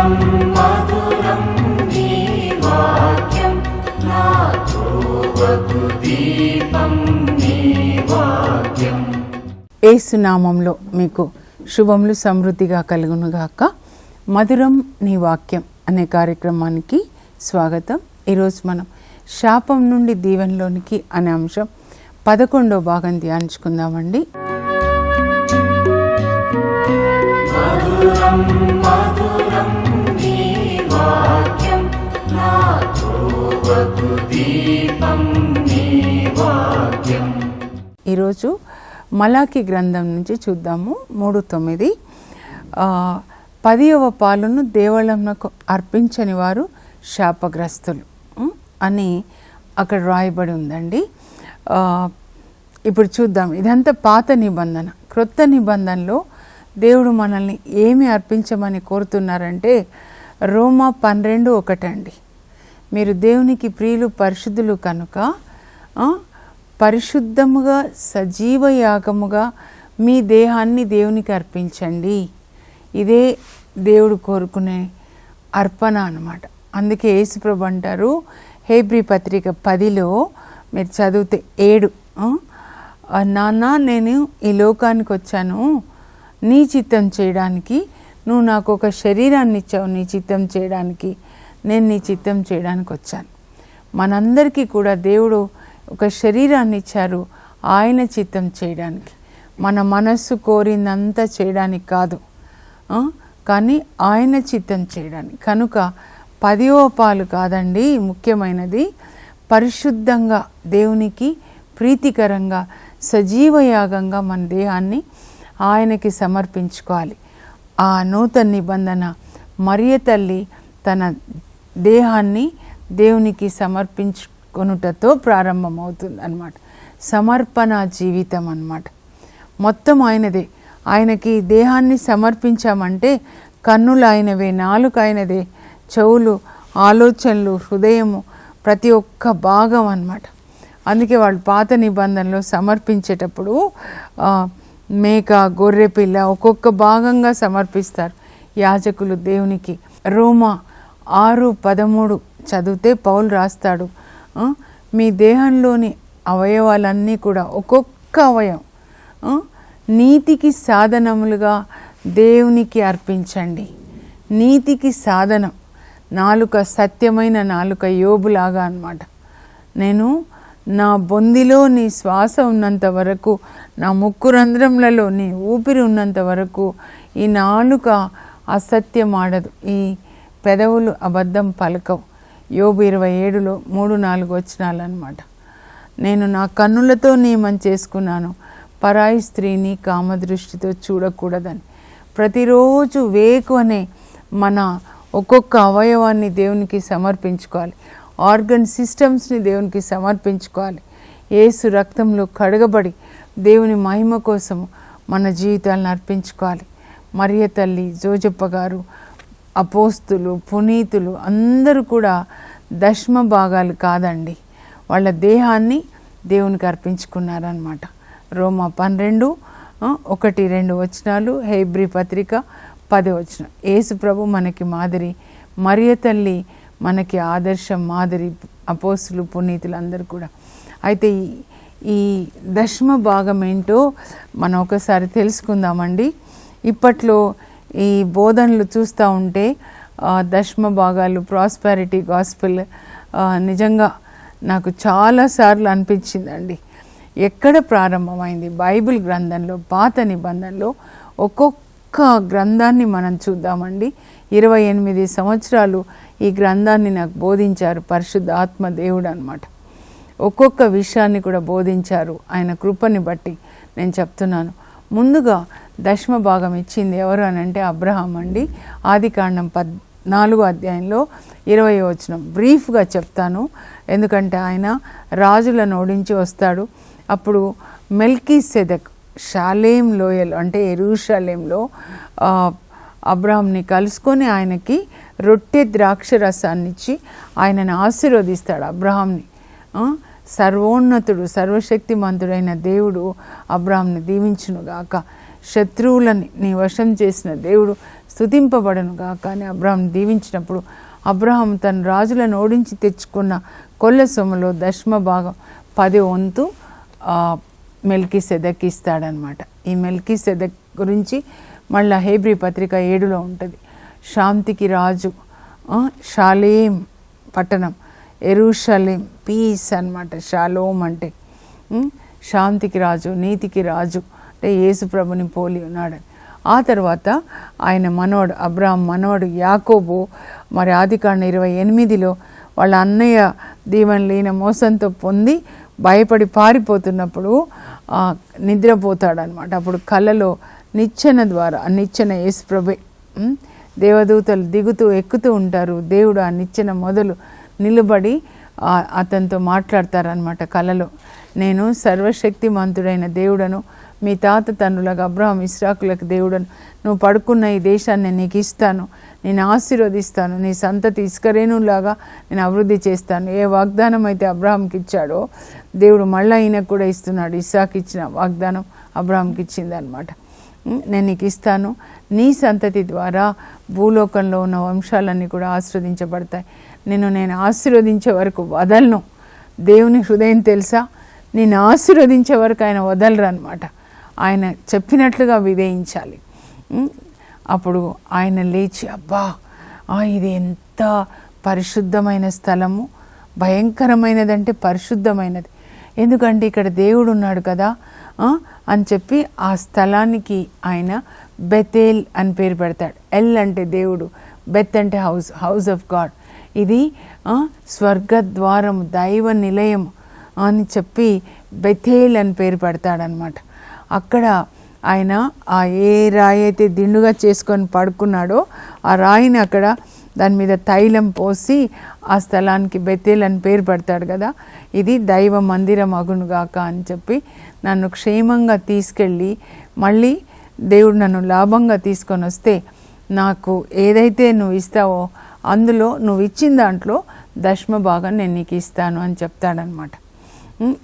మధురం మధురం నీ వాక్యం నా త్రోవకు దీపం నీ వాక్యం. యేసు నామంలో మీకు శుభములు సమృద్ధిగా కలుగునుగాక. మధురం నీ వాక్యం అనే కార్యక్రమానికి స్వాగతం. ఈరోజు మనం శాపం నుండి దీవెనలోనికి అనే అంశం 11వ భాగం ధ్యానించుకుందామండి. మధురం మధురం నీ వాక్యం నా త్రోవకు దీపం నీ వాక్యం. ఈరోజు మలాకి గ్రంథం నుంచి చూద్దాము. 3:9 10వ పాలును దేవాలయమునకు అర్పించని వారు శాపగ్రస్తులు అని అక్కడ రాయబడి ఉందండి. ఇప్పుడు చూద్దాం. ఇదంతా పాత నిబంధన. క్రొత్త నిబంధనలో దేవుడు మనల్ని ఏమి అర్పించమని కోరుతున్నారంటే రోమా 12:1 అండి. మీరు దేవునికి ప్రియులు పరిశుద్ధులు కనుక పరిశుద్ధముగా సజీవ యాగముగా మీ దేహాన్ని దేవునికి అర్పించండి. ఇదే దేవుడు కోరుకునే అర్పణ అన్నమాట. అందుకే యేసుప్రభు అంటారు హెబ్రీ పత్రిక 10లో మీరు చదివితే 7, నాన్న నేను ఈ లోకానికి వచ్చాను నీ చిత్తం చేయడానికి, నువ్వు నాకు ఒక శరీరాన్ని ఇచ్చావు నీ చిత్తం చేయడానికి, నేను నీ చిత్తం చేయడానికి వచ్చాను. మనందరికీ కూడా దేవుడు ఒక శరీరాన్ని ఇచ్చారు ఆయన చిత్తం చేయడానికి, మన మనస్సు కోరిందంతా చేయడానికి కాదు, కానీ ఆయన చిత్తం చేయడానికి. కనుక 10వ పాలు కాదండి ముఖ్యమైనది, పరిశుద్ధంగా దేవునికి ప్రీతికరంగా సజీవయాగంగా మన దేహాన్ని ఆయనకి సమర్పించుకోవాలి. ఆ నూతన నిబంధన మరియ తల్లి తన దేహాన్ని దేవునికి సమర్పించుకొనుటతో ప్రారంభమవుతుంది అన్నమాట. సమర్పణ జీవితం అన్నమాట. మొత్తం ఆయనదే. ఆయనకి దేహాన్ని సమర్పించామంటే కన్నులు ఆయనవే, నాలుక ఆయనదే, చెవులు, ఆలోచనలు, హృదయము, ప్రతి ఒక్క భాగం అన్నమాట. అందుకే వాళ్ళు పాత నిబంధనలో సమర్పించేటప్పుడు మేక, గొర్రె పిల్ల ఒక్కొక్క భాగంగా సమర్పిస్తారు యాజకులు దేవునికి. రోమా 6:13 చదివితే పౌలు రాస్తాడు, మీ దేహంలోని అవయవాలన్నీ కూడా ఒక్కొక్క అవయవం నీతికి సాధనములుగా దేవునికి అర్పించండి. నీతికి సాధనం. నాలుక సత్యమైన నాలుక, యోబులాగా అన్నమాట. నేను నా బొందిలో నీ శ్వాస ఉన్నంత వరకు, నా ముక్కు రంధ్రములలో నీ ఊపిరి ఉన్నంత వరకు ఈ నాలుక అసత్యం ఆడదు, ఈ పెదవులు అబద్ధం పలకవు. యోబు 27లో 3-4 వచనాలు అన్నమాట. నేను నా కన్నులతో నియమం చేసుకున్నాను, పరాయి స్త్రీని కామదృష్టితో చూడకూడదని. ప్రతిరోజు వేకువనే మన ఒక్కొక్క అవయవాన్ని దేవునికి సమర్పించుకోవాలి. ఆర్గన్ సిస్టమ్స్ని దేవునికి సమర్పించుకోవాలి. యేసు రక్తంలో కడగబడి దేవుని మహిమ కోసము మన జీవితాలను అర్పించుకోవాలి. మరియ తల్లి, జోజప్ప గారు, అపోస్తులు, పునీతులు అందరూ కూడా దశమ భాగాలు కాదండి, వాళ్ళ దేహాన్ని దేవునికి అర్పించుకున్నారన్నమాట. రోమా 12:1-2 వచనాలు, హెబ్రీ పత్రిక 10 వచనం. యేసు ప్రభు మనకి మాదిరి, మరియ తల్లి మనకి ఆదర్శం, మాదిరి, అపోస్తులు, పునీతులు అందరూ కూడా. అయితే ఈ దశమ భాగం ఏంటో మనం ఒకసారి తెలుసుకుందామండి. ఇప్పట్లో ఈ బోధనలు చూస్తూ ఉంటే దశమ భాగాలు, ప్రాస్పెరిటీ గాస్పెల్ నిజంగా నాకు చాలాసార్లు అనిపించిందండి. ఎక్కడ ప్రారంభమైంది? బైబిల్ గ్రంథంలో, పాత నిబంధనలో ఒక్కొక్క గ్రంథాన్ని మనం చూద్దామండి. 28 సంవత్సరాలు ఈ గ్రంథాన్ని నాకు బోధించారు పరిశుద్ధ ఆత్మ దేవుడు అన్నమాట. ఒక్కొక్క విషయాన్ని కూడా బోధించారు ఆయన కృపని బట్టి నేను చెప్తున్నాను. ముందుగా దశమ భాగం ఇచ్చింది ఎవరు అని అంటే అబ్రహాం అండి. ఆదికాండం 14వ అధ్యాయంలో 20వ వచనం బ్రీఫ్గా చెప్తాను, ఎందుకంటే ఆయన రాజులను ఓడించి వస్తాడు. అప్పుడు మెల్కీసెదెక్ షాలేం లోయలో అంటే యెరూషలేంలో అబ్రహాంని కలుసుకొని ఆయనకి రొట్టె ద్రాక్ష రసాన్ని ఇచ్చి ఆయనను ఆశీర్వదిస్తాడు అబ్రహాంని. సర్వోన్నతుడు సర్వశక్తిమంతుడైన దేవుడు అబ్రహాంని దీవించునుగాక. శత్రువులని నీ వశం చేసిన దేవుడు స్తుతింపబడను గాక అని అబ్రహాం దీవించినప్పుడు అబ్రహాం తన రాజులను ఓడించి తెచ్చుకున్న కొల్ల సొమ్ములో దశమ భాగం 10 వంతు మెల్కీసెదెక్ ఇస్తాడనమాట. ఈ మెల్కీసెదెక్ గురించి మళ్ళీ హెబ్రీ పత్రిక 7లో ఉంటుంది. శాంతికి రాజు, షాలేం పట్టణం, యెరూషలేం పీస్ అన్నమాట. షాలోమ్ అంటే శాంతికి రాజు, నీతికి రాజు, అంటే యేసు ప్రభుని పోలి ఉన్నాడని. ఆ తర్వాత ఆయన మనవడు అబ్రహాం మనవడు యాకోబు మరి ఆదికాండం 28లో వాళ్ళ అన్నయ్య దీవెనలీన మోసంతో పొంది భయపడి పారిపోతున్నప్పుడు నిద్రపోతాడనమాట. అప్పుడు కళ్ళలో నిచ్చెన ద్వారా, ఆ నిచ్చెన యేసు ప్రభే, దేవదూతలు దిగుతూ ఎక్కుతూ ఉంటారు. దేవుడు ఆ నిచ్చెన మొదలు నిలబడి అతనితో మాట్లాడతారనమాట కలలో. నేను సర్వశక్తిమంతుడైన దేవుడను, మీ తాత తండ్రులకు అబ్రహాం ఇస్సాకులకు దేవుడను, నువ్వు పడుకున్న ఈ దేశాన్ని నీకు ఇస్తాను, నేను ఆశీర్వదిస్తాను, నీ సంతతి ఇసుకరేణులాగా నేను అభివృద్ధి చేస్తాను. ఏ వాగ్దానం అయితే అబ్రహాంకి ఇచ్చాడో దేవుడు మళ్ళీ ఈయనకు కూడా ఇస్తున్నాడు. ఇస్సాకు ఇచ్చిన వాగ్దానం అబ్రహాంకి ఇచ్చిందనమాట. నేను నీకు ఇస్తాను, నీ సంతతి ద్వారా భూలోకంలో ఉన్న వంశాలన్నీ కూడా ఆశీర్వదించబడతాయి. నేను ఆశీర్వదించే వరకు వదలను. దేవుని హృదయం తెలుసా, నేను ఆశీర్వదించే వరకు ఆయన వదలరు అనమాట. ఆయన చెప్పినట్లుగా విధేయించాలి. అప్పుడు ఆయన లేచి, అబ్బా ఇది ఎంత పరిశుద్ధమైన స్థలము, భయంకరమైనదంటే పరిశుద్ధమైనది, ఎందుకంటే ఇక్కడ దేవుడు ఉన్నాడు కదా అని చెప్పి ఆ స్థలానికి ఆయన బెతేల్ అని పేరు పెడతాడు. ఎల్ అంటే దేవుడు, బెత్ అంటే హౌస్ ఆఫ్ గాడ్. ఇది స్వర్గద్వారం, దైవ నిలయం అని చెప్పి బెతేల్ అని పేరు పెడతాడనమాట. అక్కడ ఆయన ఆ ఏ రాయి అయితే దిండుగా చేసుకొని పడుకున్నాడో ఆ రాయిని అక్కడ దాని మీద తైలం పోసి ఆ స్థలానికి బెతేల్ అని పేరు పెడతాడు కదా. ఇది దైవ మందిరం అగునుగాక అని చెప్పి నన్ను క్షేమంగా తీసుకెళ్ళి మళ్ళీ దేవుడు నన్ను లాభంగా తీసుకొని వస్తే నాకు ఏదైతే నువ్వు ఇస్తావో అందులో నువ్వు ఇచ్చిన దాంట్లో దశమ భాగం నేను నీకు ఇస్తాను అని చెప్తాడనమాట.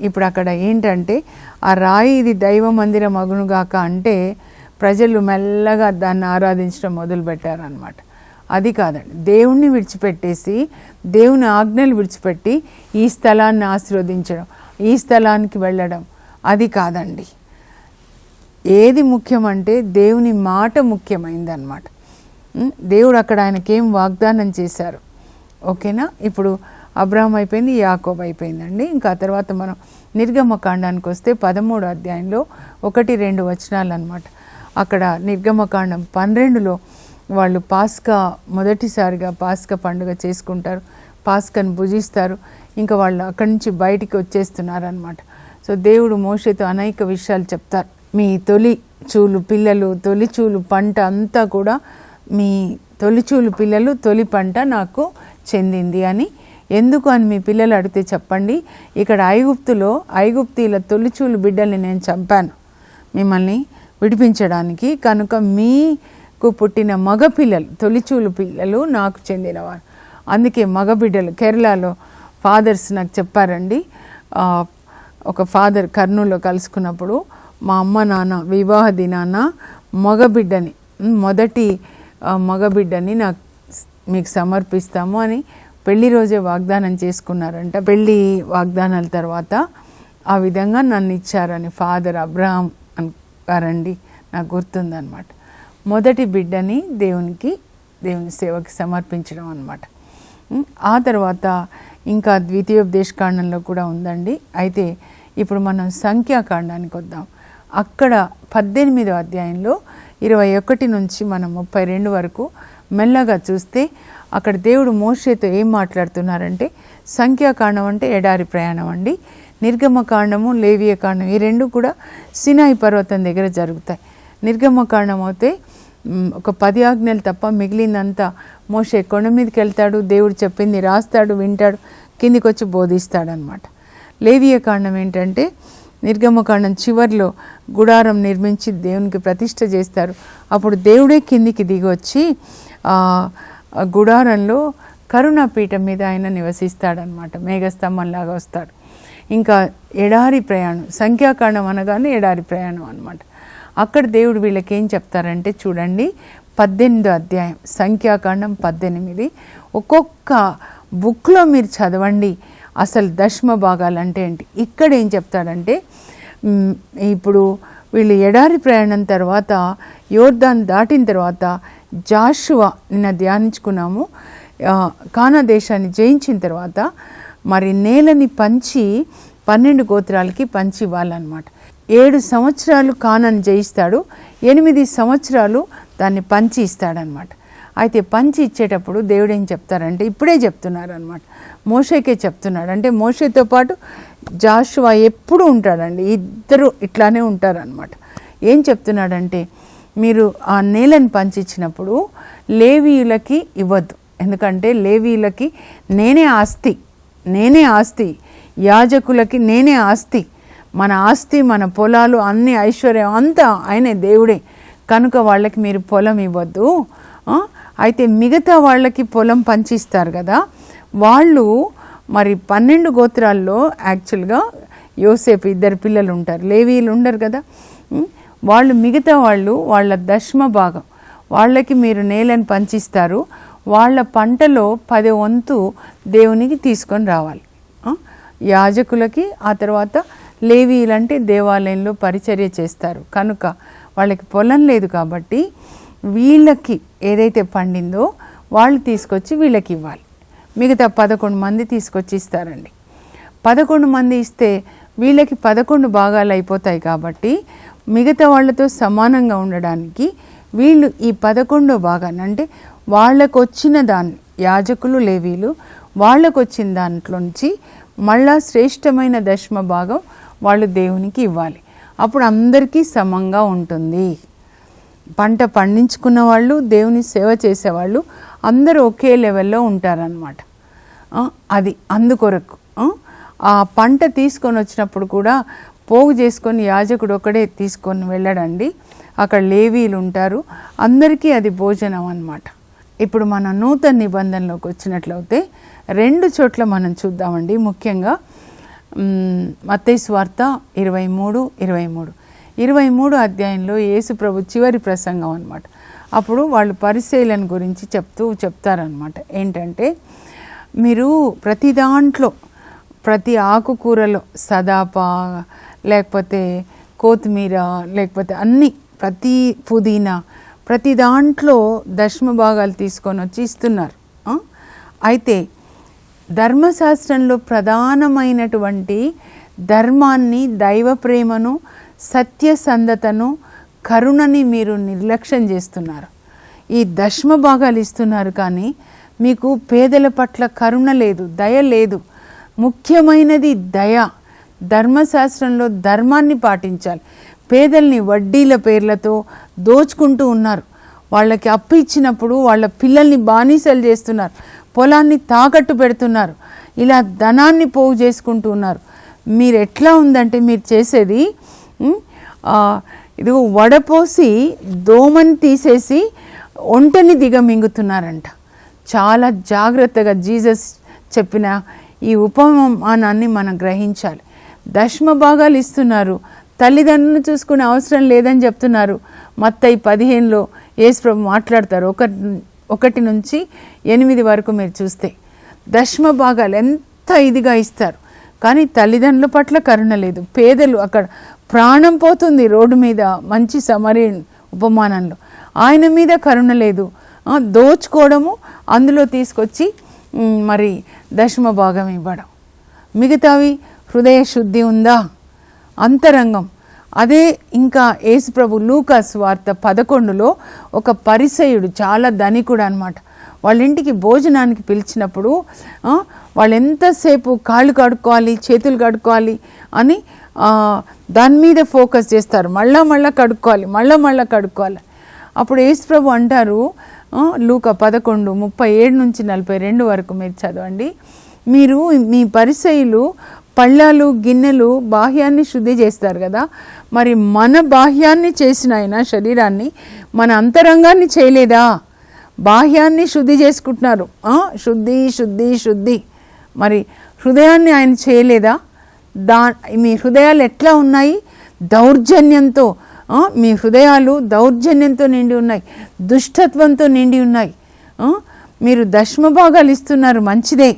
ఇప్పుడు అక్కడ ఏంటంటే ఆ రాయి ఇది దైవ మందిరం అగునుగాక అంటే ప్రజలు మెల్లగా దాన్ని ఆరాధించడం మొదలుపెట్టారనమాట. అది కాదండి, దేవుణ్ణి విడిచిపెట్టేసి దేవుని ఆజ్ఞలు విడిచిపెట్టి ఈ స్థలాన్ని ఆశీర్వదించడం, ఈ స్థలానికి వెళ్ళడం అది కాదండి. ఏది ముఖ్యమంటే దేవుని మాట ముఖ్యమైందన్నమాట. దేవుడు అక్కడ ఆయనకేం వాగ్దానం చేశారు, ఓకేనా. ఇప్పుడు అబ్రహాం అయిపోయింది, యాకోబు అయిపోయిందండి. ఇంకా తర్వాత మనం నిర్గమకాండానికి వస్తే 13వ అధ్యాయంలో 1-2 వచనాలు అనమాట. అక్కడ నిర్గమకాండం 12లో వాళ్ళు మొదటిసారిగా పాస్కా పండుగ చేసుకుంటారు, పాస్కాను భుజిస్తారు. ఇంకా వాళ్ళు అక్కడి నుంచి బయటికి వచ్చేస్తున్నారనమాట. సో దేవుడు మోషేతో అనేక విషయాలు చెప్తారు. మీ తొలిచూలు పిల్లలు, తొలిచూలు పంట అంతా కూడా, మీ తొలిచూలు పిల్లలు తొలి పంట నాకు చెందింది అని. ఎందుకు అని మీ పిల్లలు అడిగితే చెప్పండి, ఇక్కడ ఐగుప్తీల తొలిచూలు బిడ్డల్ని నేను చంపాను మిమ్మల్ని విడిపించడానికి, కనుక మీకు పుట్టిన మగ పిల్లలు, తొలిచూలు పిల్లలు నాకు చెందినవారు. అందుకే మగబిడ్డలు, కేరళలో ఫాదర్స్ నాకు చెప్పారండి. ఒక ఫాదర్ కర్నూలులో కలుసుకున్నప్పుడు, మా అమ్మ నాన్న వివాహ దినాన మొదటి మగబిడ్డని నాకు మీకు సమర్పిస్తాము అని పెళ్లి రోజే వాగ్దానం చేసుకున్నారంట. పెళ్ళి వాగ్దానాల తర్వాత ఆ విధంగా నన్ను ఇచ్చారని ఫాదర్ అబ్రహాం గారండి, నాకు గుర్తుందనమాట. మొదటి బిడ్డని దేవుని సేవకి సమర్పించడం అనమాట. ఆ తర్వాత ఇంకా ద్వితీయోపదేశకాండంలో కూడా ఉందండి. అయితే ఇప్పుడు మనం సంఖ్యాకాండానికి వద్దాం. అక్కడ 18వ అధ్యాయంలో 21 నుంచి మనం 32 వరకు మెల్లగా చూస్తే అక్కడ దేవుడు మోషేతో ఏం మాట్లాడుతున్నారంటే, సంఖ్యాకాండం అంటే ఎడారి ప్రయాణం అండి, నిర్గమకాండము లేవియకాండం ఈ రెండు కూడా సినాయి పర్వతం దగ్గర జరుగుతాయి. నిర్గమకాండం అయితే ఒక 10 ఆజ్ఞలు తప్ప మిగిలిందంతా మోషే కొండ మీదకి వెళ్తాడు, దేవుడు చెప్పింది రాస్తాడు, వింటాడు, కిందికి వచ్చి బోధిస్తాడనమాట. లేవియకాండం ఏంటంటే నిర్గమకాండం చివర్లో గుడారం నిర్మించి దేవునికి ప్రతిష్ఠ చేస్తారు. అప్పుడు దేవుడే కిందికి దిగి వచ్చి గుడారంలో కరుణాపీఠం మీద ఆయన నివసిస్తాడనమాట, మేఘస్తంభంలాగా వస్తాడు. ఇంకా ఎడారి ప్రయాణం, సంఖ్యాకాండం అనగానే ఎడారి ప్రయాణం అనమాట. అక్కడ దేవుడు వీళ్ళకి ఏం చెప్తారంటే చూడండి, 18వ అధ్యాయం సంఖ్యాకాండం 18. ఒక్కొక్క బుక్లో మీరు చదవండి అసలు దశమ భాగాలంటే ఏంటి. ఇక్కడ ఏం చెప్తాడంటే, ఇప్పుడు వీళ్ళు ఎడారి ప్రయాణం తర్వాత యోర్దాన్ దాటిన తర్వాత జాషువా నిన్న ధ్యానించుకున్నాము, కానా దేశాన్ని జయించిన తర్వాత మరి నేలని పంచి 12 గోత్రాలకి పంచి ఇవ్వాలన్నమాట. 7 సంవత్సరాలు కానాను జయిస్తాడు, 8 సంవత్సరాలు దాన్ని పంచి ఇస్తాడనమాట. అయితే పంచి ఇచ్చేటప్పుడు దేవుడు ఏం చెప్తారంటే, ఇప్పుడే చెప్తున్నారు అనమాట, మోషేకే చెప్తున్నాడు. అంటే మోషేతో పాటు జాషువా ఎప్పుడు ఉంటాడండి, ఇద్దరు ఇట్లానే ఉంటారనమాట. ఏం చెప్తున్నాడంటే, మీరు ఆ నేలను పంచిచ్చినప్పుడు లేవీయులకి ఇవ్వద్దు, ఎందుకంటే లేవీయులకి నేనే ఆస్తి, యాజకులకి నేనే ఆస్తి, మన ఆస్తి మన పొలాలు అన్ని ఐశ్వర్యం అంతా ఆయనే దేవుడే, కనుక వాళ్ళకి మీరు పొలం ఇవ్వద్దు. అయితే మిగతా వాళ్ళకి పొలం పంచిస్తారు కదా, వాళ్ళు మరి 12 గోత్రాల్లో యాక్చువల్గా యోసేపు 2 పిల్లలు ఉంటారు, లేవీయులు ఉండరు కదా, వాళ్ళు మిగతా వాళ్ళు వాళ్ళ దశమ భాగం వాళ్ళకి మీరు నేలను పంచిస్తారు. వాళ్ళ పంటలో 10 వంతు దేవునికి తీసుకొని రావాలి యాజకులకి. ఆ తర్వాత లేవీయులంటే దేవాలయంలో పరిచర్య చేస్తారు కనుక వాళ్ళకి పొలం లేదు కాబట్టి వీళ్ళకి ఏదైతే పండిందో వాళ్ళు తీసుకొచ్చి వీళ్ళకి ఇవ్వాలి. మిగతా 11 మంది తీసుకొచ్చి ఇస్తారండి. 11 మంది ఇస్తే వీళ్ళకి 11 భాగాలు అయిపోతాయి కాబట్టి మిగతా వాళ్ళతో సమానంగా ఉండడానికి వీళ్ళు ఈ 11వ భాగాన్ని, అంటే వాళ్ళకు వచ్చిన దాన్ని, యాజకులు లేవీలు వాళ్ళకు వచ్చిన దాంట్లోంచి మళ్ళా శ్రేష్టమైన దశమ భాగం వాళ్ళు దేవునికి ఇవ్వాలి. అప్పుడు అందరికీ సమంగా ఉంటుంది. పంట పండించుకున్న వాళ్ళు, దేవుని సేవ చేసేవాళ్ళు అందరూ ఒకే లెవెల్లో ఉంటారన్నమాట. అది అందుకొరకు ఆ పంట తీసుకొని వచ్చినప్పుడు కూడా పోగు చేసుకొని యాజకుడు ఒకడే తీసుకొని వెళ్ళడండి, అక్కడ లేవీలు ఉంటారు, అందరికీ అది భోజనం అన్నమాట. ఇప్పుడు మన నూతన నిబంధనలోకి వచ్చినట్లయితే 2 చోట్ల మనం చూద్దామండి. ముఖ్యంగా మత్తయి సువార్త 23 అధ్యాయంలో యేసు ప్రభు చివరి ప్రసంగం అన్నమాట. అప్పుడు వాళ్ళు పరిసయ్యులను గురించి చెప్తారనమాట. ఏంటంటే, మీరు ప్రతి దాంట్లో, ప్రతి ఆకుకూరలో సదాప లేకపోతే కొత్తిమీర లేకపోతే అన్నీ, ప్రతి పుదీనా, ప్రతి దాంట్లో దశమ భాగాలు తీసుకొని వచ్చి ఇస్తున్నారు. అయితే ధర్మశాస్త్రంలో ప్రధానమైనటువంటి ధర్మాన్ని, దైవ ప్రేమను, సత్యసంధతను, కరుణని మీరు నిర్లక్ష్యం చేస్తున్నారు. ఈ దశమ భాగాలు ఇస్తున్నారు కానీ మీకు పేదల పట్ల కరుణ లేదు, దయ లేదు. ముఖ్యమైనది దయ. ధర్మశాస్త్రంలో ధర్మాన్ని పాటించాలి. పేదల్ని వడ్డీల పేర్లతో దోచుకుంటూ ఉన్నారు. వాళ్ళకి అప్పు ఇచ్చినప్పుడు వాళ్ళ పిల్లల్ని బానిసలు చేస్తున్నారు, పొలాన్ని తాకట్టు పెడుతున్నారు, ఇలా ధనాన్ని పోగు చేసుకుంటూ ఉన్నారు. మీరు ఎట్లా ఉందంటే మీరు చేసేది, ఇదిగో వడపోసి దోమని తీసేసి ఒంటని దిగమింగుతున్నారంట. చాలా జాగ్రత్తగా జీసస్ చెప్పిన ఈ ఉపమానాన్ని మనం గ్రహించాలి. దశమ భాగాలు ఇస్తున్నారు, తల్లిదండ్రులను చూసుకునే అవసరం లేదని చెప్తున్నారు. మత్తయి 15లో యేసుప్రభు మాట్లాడతారు, 1 నుంచి 8 వరకు మీరు చూస్తే దశమ భాగాలు ఎంత ఇదిగా ఇస్తారు, కానీ తల్లిదండ్రుల పట్ల కరుణ లేదు. పేదలు, అక్కడ ప్రాణం పోతుంది రోడ్డు మీద, మంచి సమరయుని ఉపమానంలో ఆయన మీద కరుణ లేదు. దోచుకోవడము, అందులో తీసుకొచ్చి మరి దశమ భాగం ఇవ్వడం. మిగతావి హృదయ శుద్ధి ఉందా, అంతరంగం. అదే ఇంకా యేసుప్రభు లూకా సువార్త 11లో ఒక పరిసయ్యుడు, చాలా ధనికుడు అనమాట, వాళ్ళ ఇంటికి భోజనానికి పిలిచినప్పుడు వాళ్ళు ఎంతసేపు కాళ్ళు కడుక్కోవాలి, చేతులు కడుక్కోవాలి అని దాని మీద ఫోకస్ చేస్తారు. మళ్ళా కడుక్కోవాలి. అప్పుడు యేసుప్రభు అంటారు, లూకా 11:37 నుంచి 42 వరకు మీరు చదవండి. మీరు మీ పరిసయ్యులు పళ్ళాలు గిన్నెలు బాహ్యాన్ని శుద్ధి చేస్తారు కదా, మరి మన బాహ్యాన్ని చేసిన ఆయన శరీరాన్ని, మన అంతరంగాన్ని చేయలేదా? బాహ్యాన్ని శుద్ధి చేసుకుంటున్నారు, శుద్ధి. మరి హృదయాన్ని ఆయన చేయలేదా? మీ హృదయాలు ఎట్లా ఉన్నాయి? దౌర్జన్యంతో, మీ హృదయాలు దౌర్జన్యంతో నిండి ఉన్నాయి, దుష్టత్వంతో నిండి ఉన్నాయి. మీరు దశమ భాగాలు ఇస్తున్నారు, మంచిదే.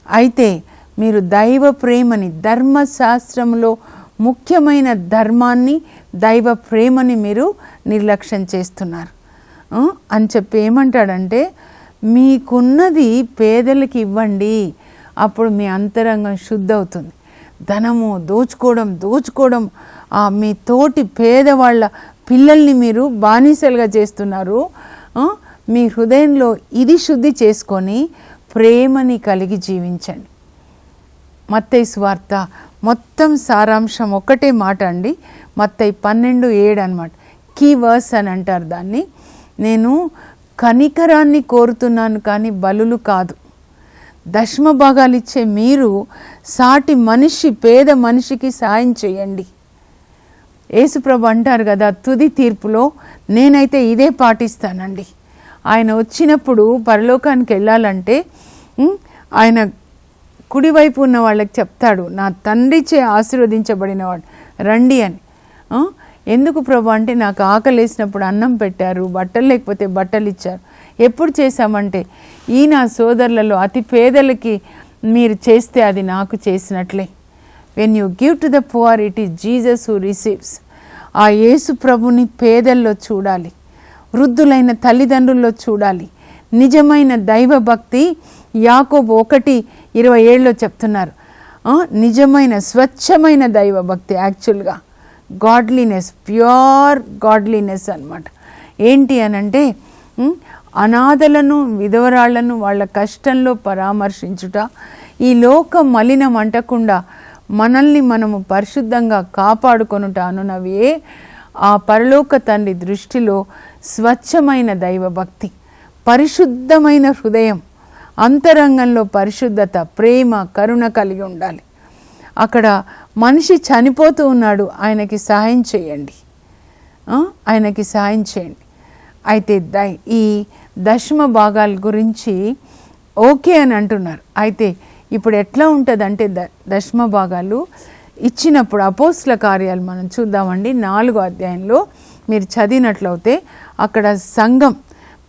అయితే మీరు దైవ ప్రేమని, ధర్మశాస్త్రంలో ముఖ్యమైన ధర్మాన్ని, దైవ ప్రేమని మీరు నిర్లక్ష్యం చేస్తున్నారు అని చెప్పి ఏమంటాడంటే, మీకున్నది పేదలకి ఇవ్వండి, అప్పుడు మీ అంతరంగం శుద్ధి అవుతుంది. ధనము దోచుకోవడం మీ తోటి పేదవాళ్ళ పిల్లల్ని మీరు బానిసలుగా చేస్తున్నారు. మీ హృదయంలో ఇది శుద్ధి చేసుకొని ప్రేమని కలిగి జీవించండి. మత్తయి సువార్త మొత్తం సారాంశం ఒకటే మాట అండి, మత్తయి 12:7 అన్నమాట. కీ వర్స్ అని అంటారు దాన్ని. నేను కనికరాన్ని కోరుతున్నాను కానీ బలులు కాదు. దశమ భాగాలు ఇచ్చే మీరు సాటి మనిషి, పేద మనిషికి సాయం చేయండి. యేసుప్రభు అంటారు కదా, తుది తీర్పులో నేనైతే ఇదే పాటిస్తానండి. ఆయన వచ్చినప్పుడు పరలోకానికి వెళ్ళాలంటే ఆయన కుడివైపు ఉన్న వాళ్ళకి చెప్తాడు, నా తండ్రిచే ఆశీర్వదించబడినవాడు రండి అని. ఎందుకు ప్రభు అంటే, నాకు ఆకలేసినప్పుడు అన్నం పెట్టారు, బట్టలు లేకపోతే బట్టలు ఇచ్చారు. ఎప్పుడు చేశామంటే, ఈ నా సోదరులలో అతి పేదలకి మీరు చేస్తే అది నాకు చేసినట్లే. When you give to the poor, it is Jesus who receives. ఆ యేసు ప్రభుని పేదల్లో చూడాలి, వృద్ధులైన తల్లిదండ్రుల్లో చూడాలి. నిజమైన దైవ భక్తి యాకోబు 1:27 చెప్తున్నారు. నిజమైన స్వచ్ఛమైన దైవ భక్తి, యాక్చువల్గా గాడ్లీనెస్, ప్యూర్ గాడ్లీనెస్ అన్నమాట. ఏంటి అనంటే, అనాథలను, విధవరాళ్లను వాళ్ళ కష్టంలో పరామర్శించుట, ఈ లోకం మలినం అంటకుండా మనల్ని మనము పరిశుద్ధంగా కాపాడుకొనుట అనునవే ఆ పరలోక తండ్రి దృష్టిలో స్వచ్ఛమైన దైవభక్తి. పరిశుద్ధమైన హృదయం, అంతరంగంలో పరిశుద్ధత, ప్రేమ, కరుణ కలిగి ఉండాలి. అక్కడ మనిషి చనిపోతూ ఉన్నాడు, ఆయనకి సహాయం చేయండి, ఆయనకి సహాయం చేయండి. అయితే ఈ దశమ భాగాల గురించి ఓకే అని అంటున్నారు. అయితే ఇప్పుడు ఎట్లా ఉంటుందంటే, దశమ భాగాలు ఇచ్చినప్పుడు అపోస్తుల కార్యాలు మనం చూద్దామండి. 4వ అధ్యాయంలో మీరు చదివినట్లయితే అక్కడ సంఘం,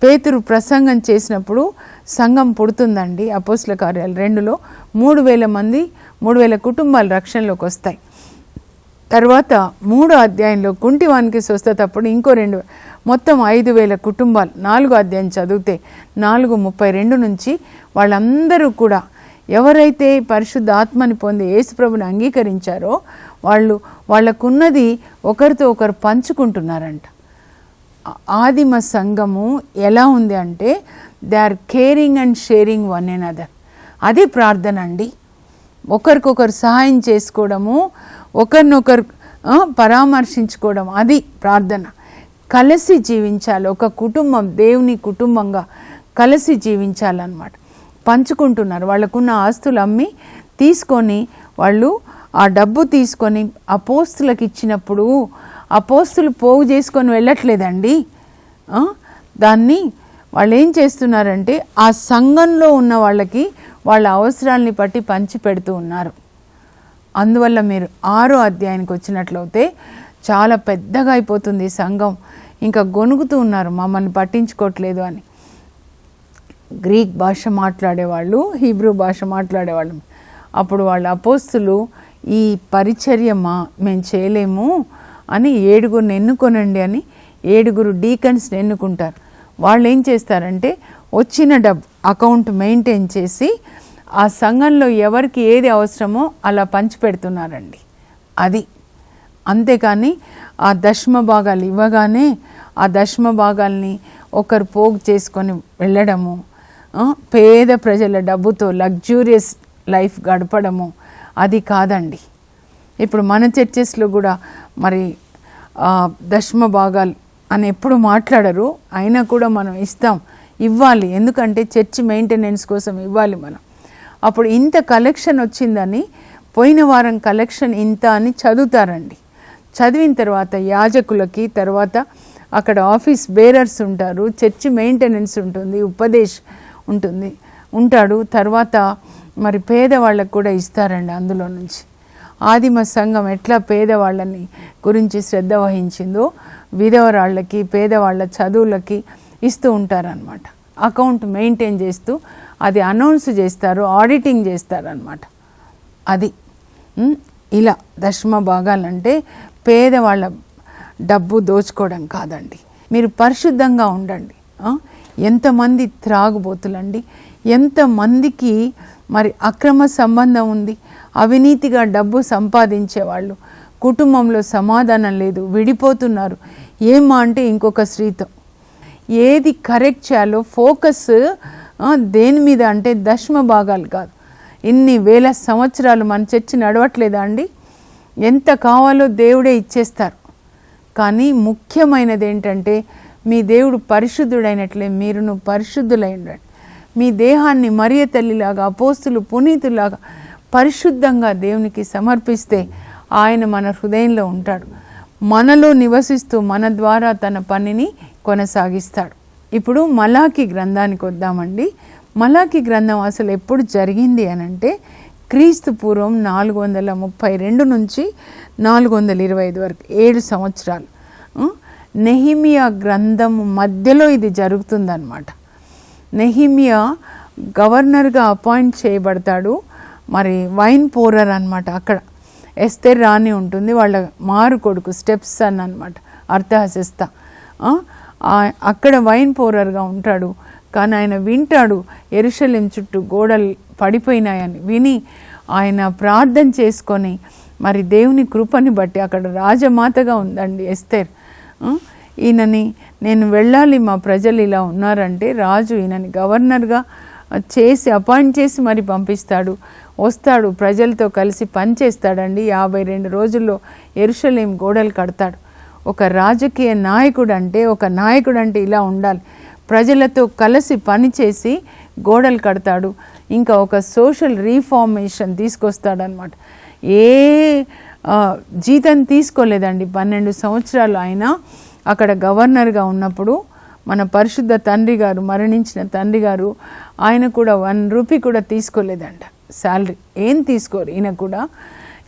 పేతురు ప్రసంగం చేసినప్పుడు సంఘం పుడుతుందండి. అపోస్తుల కార్యాలు 2లో 3,000 మంది, 3,000 కుటుంబాలు రక్షణలోకి వస్తాయి. తర్వాత 3వ అధ్యాయంలో కుంటివానికి స్వస్థత, అప్పుడు ఇంకో 2, మొత్తం 5,000 కుటుంబాలు. 4వ అధ్యాయం చదివితే 4:32 నుంచి వాళ్ళందరూ కూడా ఎవరైతే పరిశుద్ధ ఆత్మని పొంది యేసుప్రభుని అంగీకరించారో వాళ్ళకున్నది ఒకరితో ఒకరు పంచుకుంటున్నారంట. ఆదిమ సంఘము ఎలా ఉంది అంటే, they are caring and sharing one another. అది ప్రార్థన అండి. ఒకరికొకరు సహాయం చేసుకోవడము, ఒకరినొకరు పరామర్శించుకోవడం, అది ప్రార్థన. కలిసి జీవించాలి, ఒక కుటుంబం దేవుని కుటుంబంగా కలిసి జీవించాలన్నమాట. పంచుకుంటున్నారు. వాళ్ళకున్న ఆస్తులు అమ్మి తీసుకొని, వాళ్ళు ఆ డబ్బు తీసుకొని అపోస్తులకు ఇచ్చినప్పుడు అపోస్తులు పోగు చేసుకొని వెళ్ళట్లేదండి. దాన్ని వాళ్ళు ఏం చేస్తున్నారంటే, ఆ సంఘంలో ఉన్న వాళ్ళకి వాళ్ళ అవసరాలని బట్టి పంచి పెడుతూ ఉన్నారు. అందువల్ల మీరు 6వ అధ్యాయానికి వచ్చినట్లయితే చాలా పెద్దగా అయిపోతుంది సంఘం. ఇంకా గొనుగుతూ ఉన్నారు, మమ్మల్ని పట్టించుకోవట్లేదు అని. గ్రీక్ భాష మాట్లాడేవాళ్ళు, హీబ్రూ భాష మాట్లాడేవాళ్ళు. అప్పుడు వాళ్ళ అపోస్తులు, ఈ పరిచర్య మేము చేయలేము అని 7గురిని ఎన్నుకొనండి అని 7 డీకన్స్ని ఎన్నుకుంటారు. వాళ్ళు ఏం చేస్తారంటే, వచ్చిన డబ్బు అకౌంట్ మెయింటైన్ చేసి ఆ సంఘంలో ఎవరికి ఏది అవసరమో అలా పంచిపెడుతున్నారండి. అది అంతేకాని ఆ దశమ భాగాలు ఇవ్వగానే ఆ దశమ భాగాల్ని ఒకరు పోగు చేసుకొని వెళ్ళడము, పేద ప్రజల డబ్బుతో లగ్జూరియస్ లైఫ్ గడపడము, అది కాదండి. ఇప్పుడు మన చర్చెస్లో కూడా మరి దశమ భాగాలు అని ఎప్పుడు మాట్లాడరు, అయినా కూడా మనం ఇవ్వాలి. ఎందుకంటే చర్చ్ మెయింటెనెన్స్ కోసం ఇవ్వాలి మనం. అప్పుడు ఇంత కలెక్షన్ వచ్చిందని, పోయిన వారం కలెక్షన్ ఇంత అని చదువుతారండి. చదివిన తర్వాత యాజకులకి, తర్వాత అక్కడ ఆఫీస్ బేరర్స్ ఉంటారు, చర్చ్ మెయింటెనెన్స్ ఉంటుంది, ఉపదేశ్ ఉంటాడు, తర్వాత మరి పేదవాళ్ళకు కూడా ఇస్తారండి అందులో నుంచి. ఆదిమ సంఘం ఎట్లా పేదవాళ్ళని గురించి శ్రద్ధ వహించిందో విధవరాళ్ళకి పేదవాళ్ళ చదువులకి ఇస్తూ ఉంటారనమాట. అకౌంట్ మెయింటైన్ చేస్తూ అది అనౌన్స్ చేస్తారు, ఆడిటింగ్ చేస్తారనమాట. అది ఇలా దశమ భాగాలంటే పేదవాళ్ళ డబ్బు దోచుకోవడం కాదండి. మీరు పరిశుద్ధంగా ఉండండి. ఎంతమంది త్రాగుబోతులండి, ఎంతమందికి మరి అక్రమ సంబంధం ఉంది, అవినీతిగా డబ్బు సంపాదించేవాళ్ళు, కుటుంబంలో సమాధానం లేదు, విడిపోతున్నారు. ఏమా అంటే ఇంకొక స్త్రీతో. ఏది కరెక్ట్ చేయాలో ఫోకస్ దేని మీద అంటే దశమ భాగాలు కాదు. ఇన్ని వేల సంవత్సరాలు మన చర్చి నడవట్లేదా అండి? ఎంత కావాలో దేవుడే ఇచ్చేస్తారు. కానీ ముఖ్యమైనది ఏంటంటే మీ దేవుడు పరిశుద్ధుడైనట్లే మీరును పరిశుద్ధులై ఉండండి. మీ దేహాన్ని మరియ తల్లిలాగా అపోస్తులు పునీతులాగా పరిశుద్ధంగా దేవునికి సమర్పిస్తే ఆయన మన హృదయంలో ఉంటాడు, మనలో నివసిస్తూ మన ద్వారా తన పనిని కొనసాగిస్తాడు. ఇప్పుడు మలాకి గ్రంథానికి వద్దామండి. మలాకి గ్రంథం అసలు ఎప్పుడు జరిగింది అనంటే క్రీస్తు పూర్వం 432 నుంచి 425 వరకు 7 సంవత్సరాలు. నెహిమియా గ్రంథం మధ్యలో ఇది జరుగుతుందన్నమాట. నెహిమియా గవర్నర్గా అపాయింట్ చేయబడతాడు. మరి వైన్ పోరర్ అనమాట. అక్కడ ఎస్తేర్ రాణి ఉంటుంది, వాళ్ళ మారు కొడుకు స్టెప్స్ సన్ అనమాట, అర్థహశస్త. అక్కడ వైన్ పోరర్గా ఉంటాడు. కానీ ఆయన వింటాడు యెరూషలేము చుట్టూ గోడలు పడిపోయినాయని విని ఆయన ప్రార్థన చేసుకొని మరి దేవుని కృపని బట్టి అక్కడ రాజమాతగా ఉందండి ఎస్తేర్. ఈయనని నేను వెళ్ళాలి, మా ప్రజలు ఇలా ఉన్నారంటే రాజు ఈయనని గవర్నర్గా చేసి అపాయింట్ చేసి మరి పంపిస్తాడు. వస్తాడు, ప్రజలతో కలిసి పనిచేస్తాడండి. 52 రోజుల్లో యెరూషలేము గోడలు కడతాడు. ఒక రాజకీయ నాయకుడు అంటే ఇలా ఉండాలి, ప్రజలతో కలిసి పనిచేసి గోడలు కడతాడు. ఇంకా ఒక సోషల్ రీఫార్మేషన్ తీసుకొస్తాడనమాట. ఏ జీతం తీసుకోలేదండి. 12 సంవత్సరాలు ఆయన అక్కడ గవర్నర్గా ఉన్నప్పుడు మన పరిశుద్ధ తండ్రి గారు, మరణించిన తండ్రి గారు, ఆయన కూడా 1 రూపీ కూడా తీసుకోలేదంట శాలరీ. ఏం తీసుకోరు ఈయన కూడా.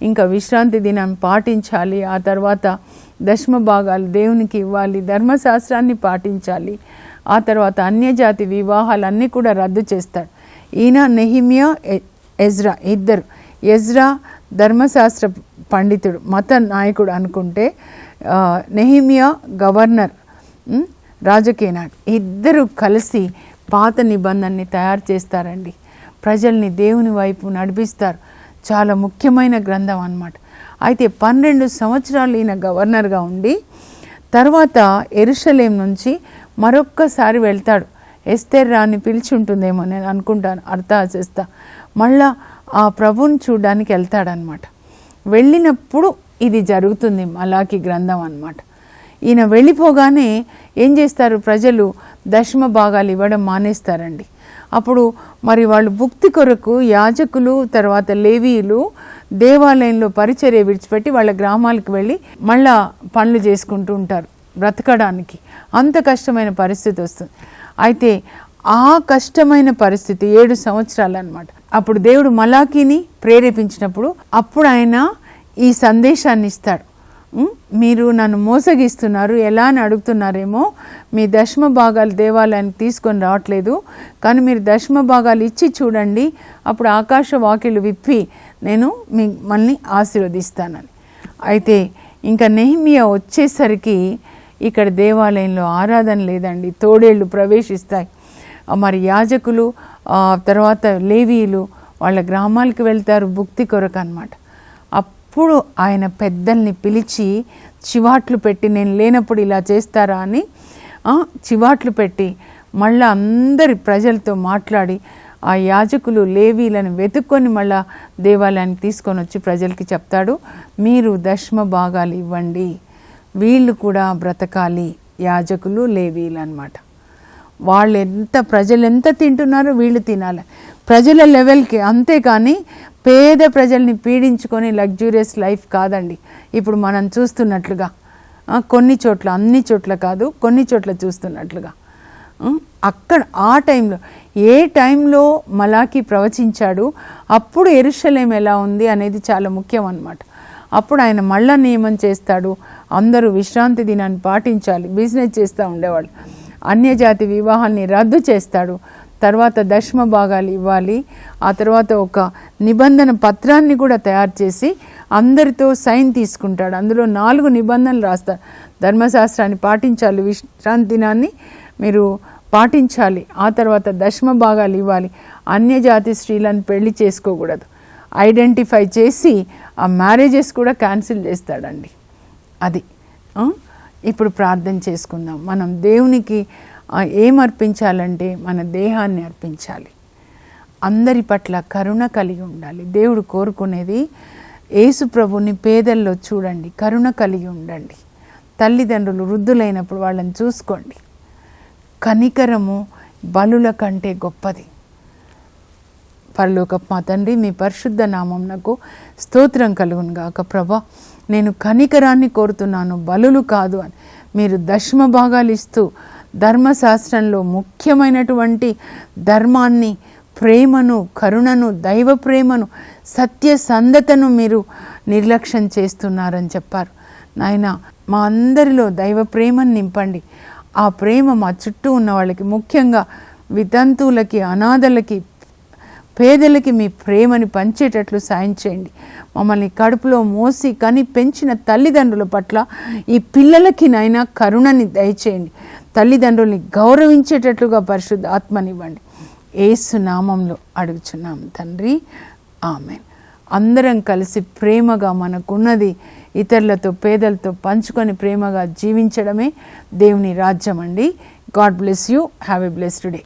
ఇంకా విశ్రాంతి దినం పాటించాలి, ఆ తర్వాత దశమ భాగాలు దేవునికి ఇవ్వాలి, ధర్మశాస్త్రాన్ని పాటించాలి, ఆ తర్వాత అన్యజాతి వివాహాలన్నీ కూడా రద్దు చేస్తాడు ఈయన. నెహిమియా, ఎజ్రా ఇద్దరు. ఎజ్రా ధర్మశాస్త్ర పండితుడు, మత నాయకుడు అనుకుంటే, నెహిమియా గవర్నర్, రాజకీయ నాయకుడు. ఇద్దరు కలిసి పాత నిబంధనని తయారు చేస్తారండి. ప్రజల్ని దేవుని వైపు నడిపిస్తారు. చాలా ముఖ్యమైన గ్రంథం అన్నమాట. అయితే 12 సంవత్సరాలు ఈయన గవర్నర్గా ఉండి తర్వాత యెరూషలేము నుంచి మరొక్కసారి వెళ్తాడు. ఎస్తేర్ రాణి పిలిచి ఉంటుందేమో నేను అనుకుంటాను, అర్థహశస్త. మళ్ళా ఆ ప్రభుని చూడడానికి వెళ్తాడనమాట. వెళ్ళినప్పుడు ఇది జరుగుతుంది మలాకి గ్రంథం అన్నమాట. ఈయన వెళ్ళిపోగానే ఏం చేస్తారు, ప్రజలు దశమ భాగాలు ఇవ్వడం మానేస్తారండి. అప్పుడు మరి వాళ్ళు భుక్తి కొరకు యాజకులు తర్వాత లేవీయులు దేవాలయంలో పరిచర్య విడిచిపెట్టి వాళ్ళ గ్రామాలకు వెళ్ళి మళ్ళా పనులు చేసుకుంటూ ఉంటారు బ్రతకడానికి. అంత కష్టమైన పరిస్థితి వస్తుంది. అయితే ఆ కష్టమైన పరిస్థితి 7 సంవత్సరాలు అన్నమాట. అప్పుడు దేవుడు మలాకీని ప్రేరేపించినప్పుడు అప్పుడు ఆయన ఈ సందేశాన్ని ఇస్తాడు. మీరు నన్ను మోసగిస్తున్నారు, ఎలా అని అడుగుతున్నారేమో, మీ దశమ భాగాలు దేవాలయానికి తీసుకొని రావట్లేదు, కానీ మీరు దశమ భాగాలు ఇచ్చి చూడండి, అప్పుడు ఆకాశ వాకిళ్ళు విప్పి నేను మిమ్మల్ని ఆశీర్వదిస్తానని. అయితే ఇంకా నెహిమియా వచ్చేసరికి ఇక్కడ దేవాలయంలో ఆరాధన లేదండి, తోడేళ్ళు ప్రవేశిస్తాయి. మరి యాజకులు తర్వాత లేవీయులు వాళ్ళ గ్రామాలకు వెళ్తారు భుక్తి కొరకు అన్నమాట. అప్పుడు ఆయన పెద్దల్ని పిలిచి చివాట్లు పెట్టి, నేను లేనప్పుడు ఇలా చేస్తారా అని చివాట్లు పెట్టి మళ్ళీ అందరి ప్రజలతో మాట్లాడి ఆ యాజకులు లేవీలను వెతుక్కొని మళ్ళా దేవాలయానికి తీసుకొని వచ్చి ప్రజలకి చెప్తాడు, మీరు దశమ భాగాలు ఇవ్వండి, వీళ్ళు కూడా బ్రతకాలి, యాజకులు లేవీలు అన్నమాట. వాళ్ళు ప్రజలు ఎంత తింటున్నారో వీళ్ళు తినాలి, ప్రజల లెవెల్కి. అంతేకాని పేద ప్రజల్ని పీడించుకొని లగ్జూరియస్ లైఫ్ కాదండి ఇప్పుడు మనం చూస్తున్నట్లుగా. కొన్ని చోట్ల, అన్ని చోట్ల కాదు, కొన్ని చోట్ల చూస్తున్నట్లుగా అక్కడ ఆ టైంలో ఏ టైంలో మలాకి ప్రవచించాడు, అప్పుడు యెరూషలేము ఎలా ఉంది అనేది చాలా ముఖ్యం అన్నమాట. అప్పుడు ఆయన మళ్ళా నియమం చేస్తాడు, అందరూ విశ్రాంతి దినాన్ని పాటించాలి, బిజినెస్ చేస్తూ ఉండేవాళ్ళు, అన్యజాతి వివాహాన్ని రద్దు చేస్తాడు, తర్వాత దశమ భాగాలు ఇవ్వాలి, ఆ తర్వాత ఒక నిబంధన పత్రాన్ని కూడా తయారు చేసి అందరితో సైన్ తీసుకుంటాడు. అందులో 4 నిబంధనలు రాస్తాడు. ధర్మశాస్త్రాన్ని పాటించాలి, విశ్రాంతి దినాన్ని మీరు పాటించాలి, ఆ తర్వాత దశమ భాగాలు ఇవ్వాలి, అన్యజాతి స్త్రీలను పెళ్లి చేసుకోకూడదు, ఐడెంటిఫై చేసి ఆ మ్యారేజెస్ కూడా క్యాన్సిల్ చేస్తాడండి. అది ఇప్పుడు ప్రార్థన చేసుకుందాం. మనం దేవునికి ఏం అర్పించాలంటే మన దేహాన్ని అర్పించాలి, అందరి పట్ల కరుణ కలిగి ఉండాలి. దేవుడు కోరుకునేది యేసు ప్రభుని పేదల్లో చూడండి, కరుణ కలిగి ఉండండి. తల్లిదండ్రులు వృద్ధులైనప్పుడు వాళ్ళని చూసుకోండి. కనికరము బలుల కంటే గొప్పది. పరలోకపు మా తండ్రి, మీ పరిశుద్ధ నామమునకు స్తోత్రం కలుగును గాక. ప్రభా, నేను కనికరాన్ని కోరుతున్నాను, బలులు కాదు అని మీరు దశమ భాగాలు ఇస్తూ ధర్మశాస్త్రంలో ముఖ్యమైనటువంటి ధర్మాన్ని, ప్రేమను, కరుణను, దైవ ప్రేమను, సత్యసంధతను మీరు నిర్లక్ష్యం చేస్తున్నారని చెప్పారు. నాయన, మా అందరిలో దైవ ప్రేమను నింపండి. ఆ ప్రేమ మా చుట్టూ ఉన్న వాళ్ళకి, ముఖ్యంగా వితంతువులకి, అనాథలకి, పేదలకి మీ ప్రేమని పంచేటట్లు సాయం చేయండి. మమ్మల్ని కడుపులో మోసి కని పెంచిన తల్లిదండ్రుల పట్ల ఈ పిల్లలకి నైనా కరుణని దయచేయండి. తల్లిదండ్రుల్ని గౌరవించేటట్లుగా పరిశుద్ధ ఆత్మనివ్వండి. యేసు నామంలో అడుగుచున్నాం తండ్రి, ఆమేన్. అందరం కలిసి ప్రేమగా మనకున్నది ఇతరులతో, పేదలతో పంచుకొని ప్రేమగా జీవించడమే దేవుని రాజ్యం అండి. God bless you. Have a blessed day.